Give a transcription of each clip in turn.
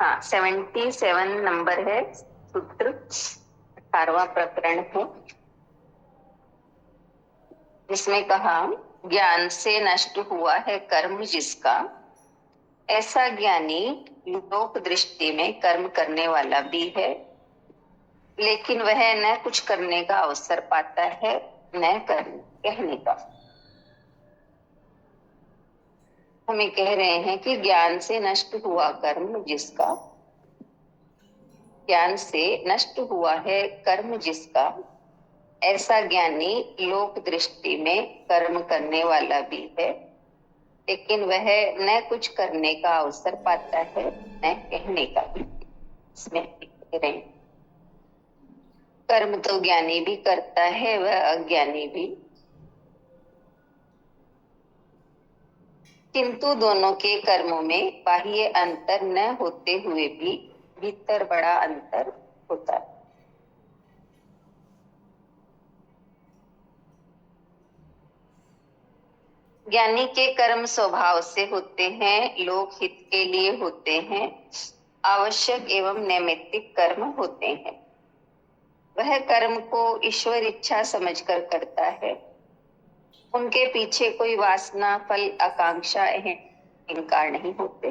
हाँ, 77 नंबर है सूत्र, 18वां प्रकरण है, जिसमें कहा ज्ञान से नष्ट हुआ है कर्म जिसका, ऐसा ज्ञानी लोक दृष्टि में कर्म करने वाला भी है, लेकिन वह न कुछ करने का अवसर पाता है न कहने का। हमें कह रहे हैं कि ज्ञान से नष्ट हुआ कर्म जिसका, ज्ञान से नष्ट हुआ है कर्म जिसका, ऐसा ज्ञानी लोक दृष्टि में कर्म करने वाला भी है, लेकिन वह न कुछ करने का अवसर पाता है न कहने का भी। इसमें कह रहे हैं कर्म तो ज्ञानी भी करता है वह अज्ञानी भी, किंतु दोनों के कर्मों में बाह्य अंतर न होते हुए भी भीतर बड़ा अंतर होता है। ज्ञानी के कर्म स्वभाव से होते हैं, लोक हित के लिए होते हैं, आवश्यक एवं नैमित्तिक कर्म होते हैं। वह कर्म को ईश्वर इच्छा समझकर करता है, उनके पीछे कोई वासना फल आकांक्षा अहंकार नहीं होते,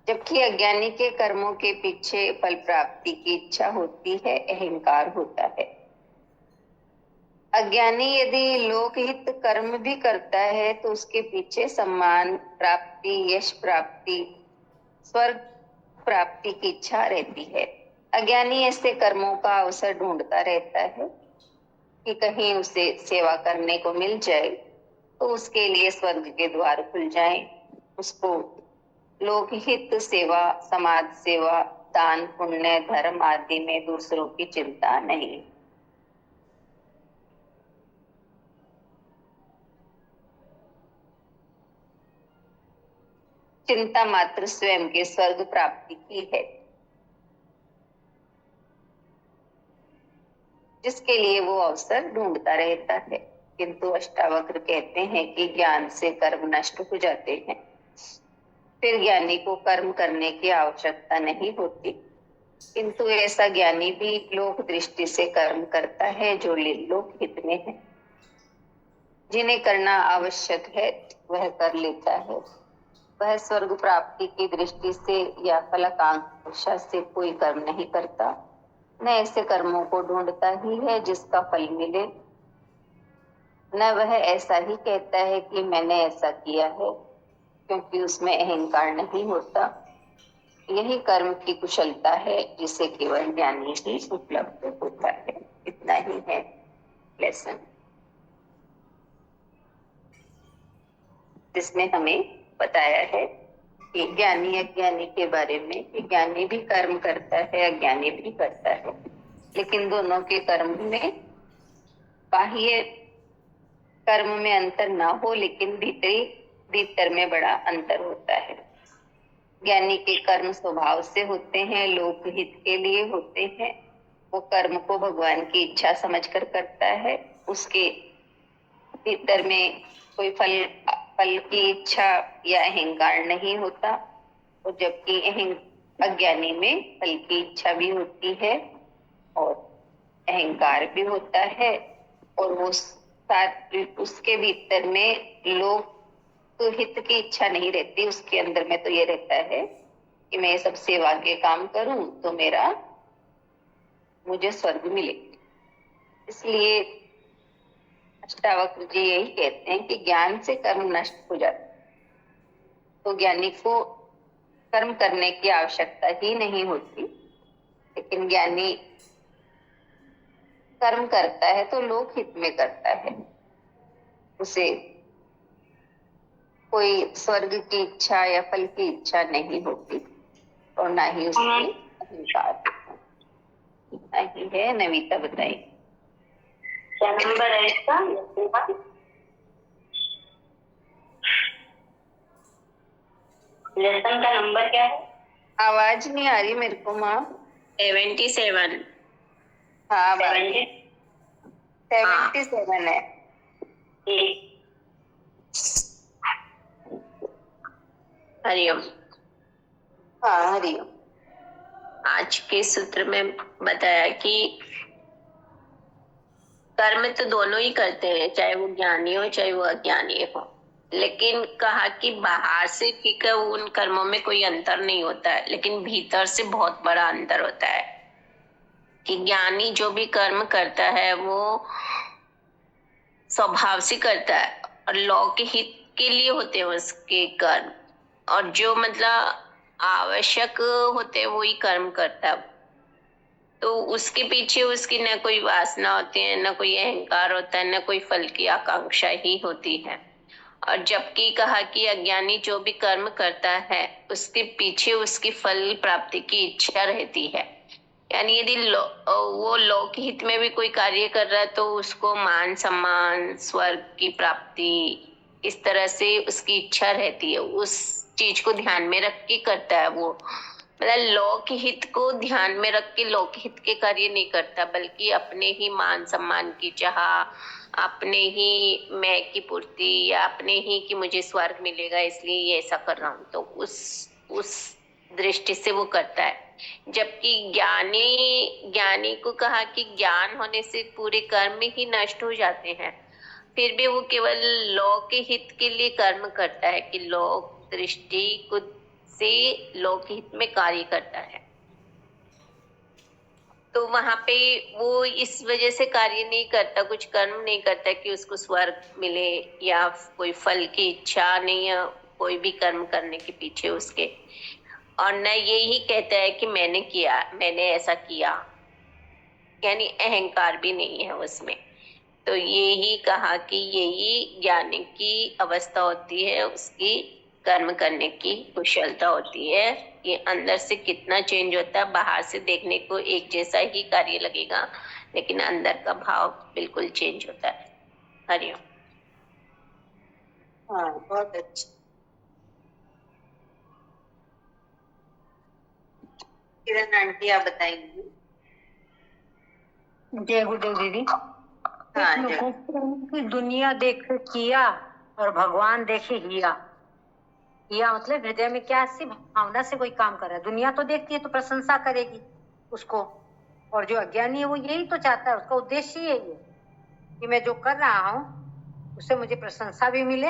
जबकि अज्ञानी के कर्मों के पीछे फल प्राप्ति की इच्छा होती है, अहंकार होता है। अज्ञानी यदि लोकहित कर्म भी करता है तो उसके पीछे सम्मान प्राप्ति, यश प्राप्ति, स्वर्ग प्राप्ति की इच्छा रहती है। अज्ञानी ऐसे कर्मों का अवसर ढूंढता रहता है कि कहीं उसे सेवा करने को मिल जाए तो उसके लिए स्वर्ग के द्वार खुल जाएं। उसको लोकहित सेवा, समाज सेवा, दान पुण्य धर्म आदि में दूसरों की चिंता नहीं। चिंता मात्र स्वयं के स्वर्ग प्राप्ति की है, जिसके लिए वो अवसर ढूंढता रहता है। किंतु अष्टावक्र कहते हैं कि ज्ञान से कर्म नष्ट हो जाते हैं, फिर ज्ञानी को कर्म करने की आवश्यकता नहीं होती। किंतु ऐसा ज्ञानी भी लोक दृष्टि से कर्म करता है जो लोक हित में है। जिन्हें करना आवश्यक है वह कर लेता है। वह स्वर्ग प्राप्ति की दृष्टि से या फलाकांक्षा से कोई कर्म नहीं करता, न ऐसे कर्मों को ढूंढता ही है जिसका फल मिले, न वह ऐसा ही कहता है कि मैंने ऐसा किया है, क्योंकि उसमें अहंकार नहीं होता। यही कर्म की कुशलता है जिसे केवल ज्ञानी ही उपलब्ध होता है। इतना ही है लेसन, जिसमें हमें बताया है कि ज्ञानी अज्ञानी के बारे में, कि ज्ञानी भी कर्म करता है अज्ञानी भी करता है, लेकिन दोनों के कर्म में बाह्य कर्म में अंतर ना हो, लेकिन भीतर में बड़ा अंतर होता है। ज्ञानी के कर्म स्वभाव से होते हैं, लोकहित के लिए होते हैं। वो कर्म को भगवान की इच्छा समझकर करता है, उसके भीतर में कोई फल की इच्छा या अहंकार नहीं होता। और जबकि अज्ञानी में फल की इच्छा भी होती है और अहंकार भी होता है, और वो साथ उसके भीतर में लोक तो हित की इच्छा नहीं रहती। उसके अंदर में तो ये रहता है कि मैं सब सेवा के काम करूं तो मुझे स्वर्ग मिले। इसलिए अष्टावक्र जी यही कहते हैं कि ज्ञान से कर्म नष्ट हो जाता, तो ज्ञानी को कर्म करने की आवश्यकता ही नहीं होती। लेकिन ज्ञानी कर्म करता है तो लोक हित में करता है, उसे कोई स्वर्ग की इच्छा या फल की इच्छा नहीं होती, और ना ही उसकी अहंकार। नहीं है। नवीता बताइए क्या नंबर है इसका? लेसन का नंबर क्या है? आवाज नहीं आ रही मेरे को माँ। 77। हाँ 77 है। हरिओम। हाँ हरिओम। आज के सूत्र में बताया कि कर्म तो दोनों ही करते हैं, चाहे वो ज्ञानी हो चाहे वो अज्ञानी हो, लेकिन कहा कि बाहर से ठीक है उन कर्मों में कोई अंतर नहीं होता है, लेकिन भीतर से बहुत बड़ा अंतर होता है कि ज्ञानी जो भी कर्म करता है वो स्वभाव से करता है और लोक के हित के लिए होते हैं उसके कर्म, और जो मतलब आवश्यक होते हैं वही कर्म करता है। तो उसके पीछे उसकी न कोई वासना होती है, न कोई अहंकार होता है, न कोई फल की आकांक्षा ही होती है। और जबकि कहा कि अज्ञानी जो भी कर्म करता है उसके पीछे उसकी फल प्राप्ति की इच्छा रहती है। यानी यदि वो लोक हित में भी कोई कार्य कर रहा है तो उसको मान सम्मान स्वर्ग की प्राप्ति इस तरह से उसकी इच्छा रहती है, उस चीज को ध्यान में रख के करता है वो। मतलब लोक हित को ध्यान में रख के लोक हित के कार्य नहीं करता, बल्कि अपने ही मान सम्मान की चाह, अपने ही मैं की पूर्ति, या अपने ही कि मुझे स्वर्ग मिलेगा इसलिए ये ऐसा कर रहा हूँ, तो उस दृष्टि से वो करता है। जबकि ज्ञानी को कहा कि ज्ञान होने से पूरे कर्म ही नष्ट हो जाते हैं, फिर भी वो केवल लोक हित के लिए कर्म करता है कि लोक दृष्टि को से लोक हित में कार्य करता है। तो वहां पे वो इस वजह से कार्य नहीं करता, कुछ कर्म नहीं करता कि उसको स्वर्ग मिले या कोई फल की इच्छा नहीं है कोई भी कर्म करने के पीछे उसके, और न यही कहता है कि मैंने किया, मैंने ऐसा किया, यानी अहंकार भी नहीं है उसमें। तो यही कहा कि यही ज्ञानी की अवस्था होती है, उसकी कर्म करने की कुशलता होती है। ये अंदर से कितना चेंज होता है, बाहर से देखने को एक जैसा ही कार्य लगेगा लेकिन अंदर का भाव बिल्कुल चेंज होता है। हरिओम। हाँ, बहुत अच्छा। किरण आंटी आप बताएंगी? जय गुरुदेव दीदी। हाँ, एक लोगों की दुनिया देख किया और भगवान देखे हिया। हिया मतलब हृदय में क्या सी भावना से कोई काम कर रहा है। दुनिया तो देखती है तो प्रशंसा करेगी उसको, और जो अज्ञानी है वो यही तो चाहता है, उसका उद्देश्य यही है कि मैं जो कर रहा हूँ उससे मुझे प्रशंसा भी मिले,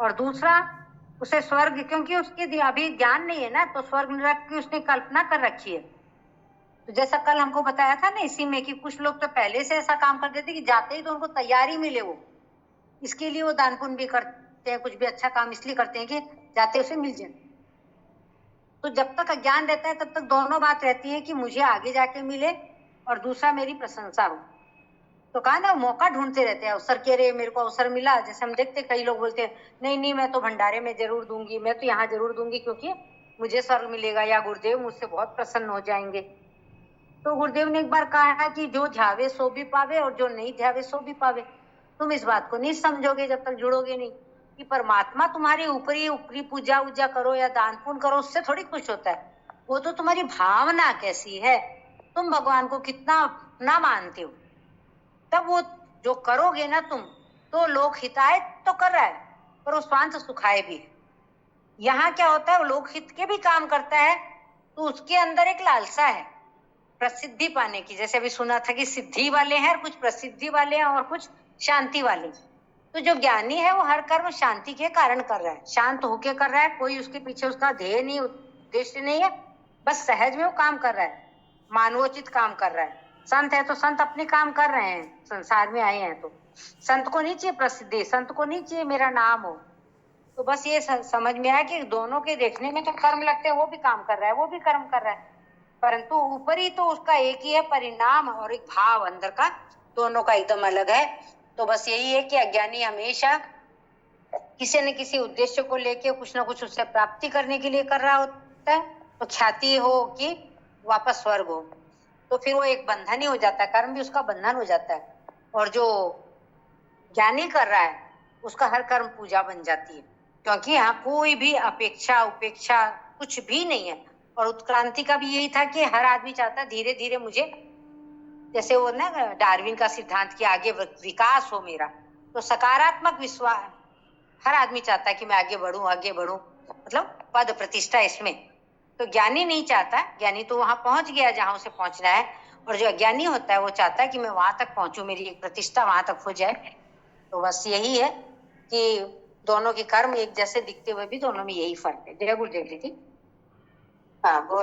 और दूसरा उसे स्वर्ग, क्योंकि उसके अभी ज्ञान नहीं है ना, तो स्वर्ग नरक की उसने कल्पना कर रखी है। तो जैसा कल हमको बताया था ना इसी में कि कुछ लोग तो पहले से ऐसा काम कर देते कि जाते ही तो उनको तैयारी मिले, वो इसके लिए वो दान पुण्य भी करते हैं, कुछ भी अच्छा काम इसलिए करते हैं कि जाते उसे मिल जाए। तो जब तक अज्ञान रहता है तब तक दोनों बात रहती है कि मुझे आगे जाके मिले और दूसरा मेरी प्रशंसा हो। तो कहा ना मौका ढूंढते रहते हैं, अवसर के रे मेरे को अवसर मिला। जैसे हम देखते कई लोग बोलते हैं नहीं मैं तो भंडारे में जरूर दूंगी, मैं तो यहाँ जरूर दूंगी क्योंकि मुझे स्वर्ग मिलेगा या गुरुदेव मुझसे बहुत प्रसन्न हो जाएंगे। तो गुरुदेव ने एक बार कहा है कि जो ध्यावे सो भी पावे और जो नहीं ध्यावे सो भी पावे। तुम इस बात को नहीं समझोगे जब तक जुड़ोगे नहीं कि परमात्मा तुम्हारे ऊपरी ऊपरी पूजा उजा करो या दान पुण्य करो उससे थोड़ी खुश होता है। वो तो तुम्हारी भावना कैसी है, तुम भगवान को कितना ना मानते हो, तब वो जो करोगे ना तुम, तो लोक हिताय तो कर रहा है पर वो स्वांत सुखाए भी है। यहाँ क्या होता है, वो लोक हित के भी काम करता है तो उसके अंदर एक लालसा है प्रसिद्धि पाने की। जैसे अभी सुना था कि सिद्धि वाले हैं, कुछ प्रसिद्धि वाले हैं और कुछ शांति वाले। तो जो ज्ञानी है वो हर कर्म शांति के कारण कर रहा है, शांत होके कर रहा है, कोई उसके पीछे उसका ध्येय नहीं, उद्देश्य नहीं है, बस सहज में वो काम कर रहा है, मानवोचित काम कर रहा है। संत है तो संत अपने काम कर रहे हैं, संसार में आए हैं तो संत को नहीं चाहिए प्रसिद्धि, संत को नहीं चाहिए मेरा नाम हो। तो बस ये समझ में आया कि दोनों के देखने में तो कर्म लगते हैं, वो भी काम कर रहा है वो भी कर्म कर रहा है, परंतु ऊपरी तो उसका एक ही है परिणाम, और एक भाव अंदर का दोनों का एकदम अलग है। तो बस यही है कि अज्ञानी हमेशा किसी न किसी उद्देश्य को लेके कुछ ना कुछ उससे प्राप्ति करने के लिए कर रहा होता है। तो ख्याति हो कि वापस स्वर्ग हो, तो फिर वो एक बंधन ही हो जाता है, कर्म भी उसका बंधन हो जाता है। और जो ज्ञानी कर रहा है उसका हर कर्म पूजा बन जाती है, क्योंकि यहाँ कोई भी अपेक्षा उपेक्षा कुछ भी नहीं है। और उत्क्रांति का भी यही था कि हर आदमी चाहता है धीरे धीरे मुझे, जैसे वो ना डार्विन का सिद्धांत कि आगे विकास हो मेरा, तो सकारात्मक विश्वास हर आदमी चाहता है कि मैं आगे बढ़ूं, मतलब पद प्रतिष्ठा इसमें। तो ज्ञानी नहीं चाहता, ज्ञानी तो वहां पहुंच गया जहां उसे पहुंचना है, और जो अज्ञानी होता है वो चाहता है कि मैं वहां तक पहुंचूं, मेरी एक प्रतिष्ठा वहां तक हो जाए। तो बस यही है कि दोनों के कर्म एक जैसे दिखते हुए भी दोनों में यही फर्क है। जय गुरुदेव दीदी। हाँ,